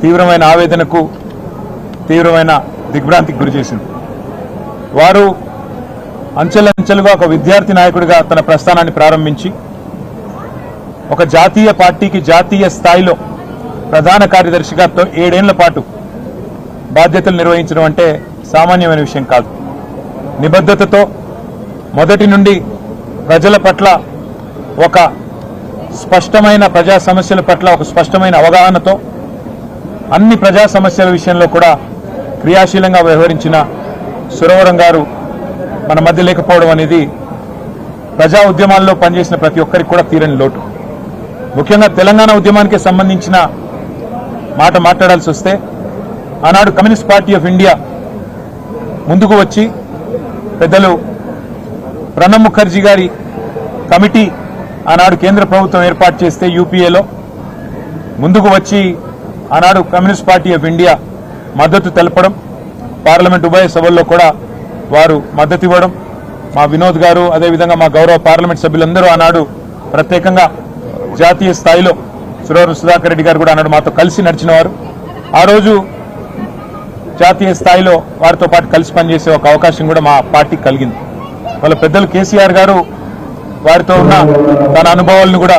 తీవ్రమైన ఆవేదనకు తీవ్రమైన దిగ్భ్రాంతికి గురి చేసింది. వారు అంచెలంచెలుగా ఒక విద్యార్థి నాయకుడిగా తన ప్రస్థానాన్ని ప్రారంభించి ఒక జాతీయ పార్టీకి జాతీయ స్థాయిలో ప్రధాన కార్యదర్శిగా 7 ఏళ్ల పాటు బాధ్యతలు నిర్వహించడం అంటే సామాన్యమైన విషయం కాదు. నిబద్ధతతో మొదటి నుండి ప్రజల పట్ల ఒక స్పష్టమైన ప్రజా సమస్యల పట్ల ఒక స్పష్టమైన అవగాహనతో అన్ని ప్రజా సమస్యల విషయంలో కూడా క్రియాశీలంగా వ్యవహరించిన సురవరం గారు మన మధ్య లేకపోవడం అనేది ప్రజా ఉద్యమాల్లో పనిచేసిన ప్రతి ఒక్కరికి కూడా తీరని లోటు. ముఖ్యంగా తెలంగాణ ఉద్యమానికి సంబంధించిన మాట మాట్లాడాల్సి వస్తే ఆనాడు కమ్యూనిస్ట్ పార్టీ ఆఫ్ ఇండియా ముందుకు వచ్చి పెద్దలు ప్రణబ్ ముఖర్జీ గారి కమిటీ ఆనాడు కేంద్ర ప్రభుత్వం ఏర్పాటు చేస్తే యూపీఏలో ముందుకు వచ్చి ఆనాడు కమ్యూనిస్ట్ పార్టీ ఆఫ్ ఇండియా మద్దతు తెలపడం, పార్లమెంట్ ఉభయ సభల్లో కూడా వారు మద్దతు ఇవ్వడం, మా వినోద్ గారు అదేవిధంగా మా గౌరవ పార్లమెంట్ సభ్యులందరూ ఆనాడు ప్రత్యేకంగా జాతీయ స్థాయిలో సురవరం సుధాకర్ రెడ్డి గారు కూడా ఆనాడు మాతో కలిసి నడిచిన వారు. ఆ రోజు జాతీయ స్థాయిలో వారితో పాటు కలిసి పనిచేసే ఒక అవకాశం కూడా మా పార్టీకి కలిగింది. వాళ్ళ పెద్దలు కేసీఆర్ గారు వారితో ఉన్న తన అనుభవాలను కూడా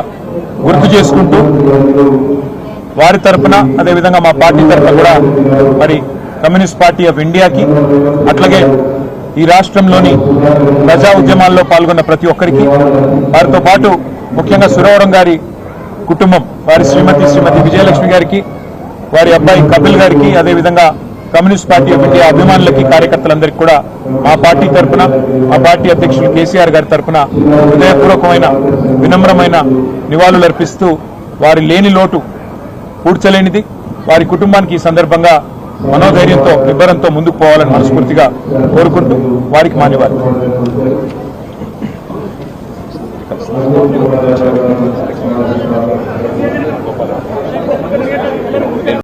గుర్తు చేసుకుంటూ వారి తరఫున అదేవిధంగా మా పార్టీ తరఫున కూడా మరి కమ్యూనిస్ట్ పార్టీ ఆఫ్ ఇండియాకి అట్లాగే ఈ రాష్ట్రంలోని ప్రజా ఉద్యమాల్లో పాల్గొన్న ప్రతి ఒక్కరికి వారితో పాటు ముఖ్యంగా సురవరం గారి కుటుంబం వారి శ్రీమతి విజయలక్ష్మి గారికి వారి అబ్బాయి కపిల్ గారికి అదేవిధంగా కమ్యూనిస్ట్ పార్టీ ఆఫ్ ఇండియా అభిమానులకి కార్యకర్తలందరికీ కూడా మా పార్టీ తరఫున మా పార్టీ అధ్యక్షులు కేసీఆర్ గారి తరఫున హృదయపూర్వకమైన వినమ్రమైన నివాళులు అర్పిస్తూ వారి లేని లోటు పూడ్చలేనిది, వారి కుటుంబానికి ఈ సందర్భంగా మనోధైర్యంతో నిబ్బరంతో ముందుకు పోవాలని మనస్ఫూర్తిగా కోరుకుంటూ వారికి మాన్యవాదాలు.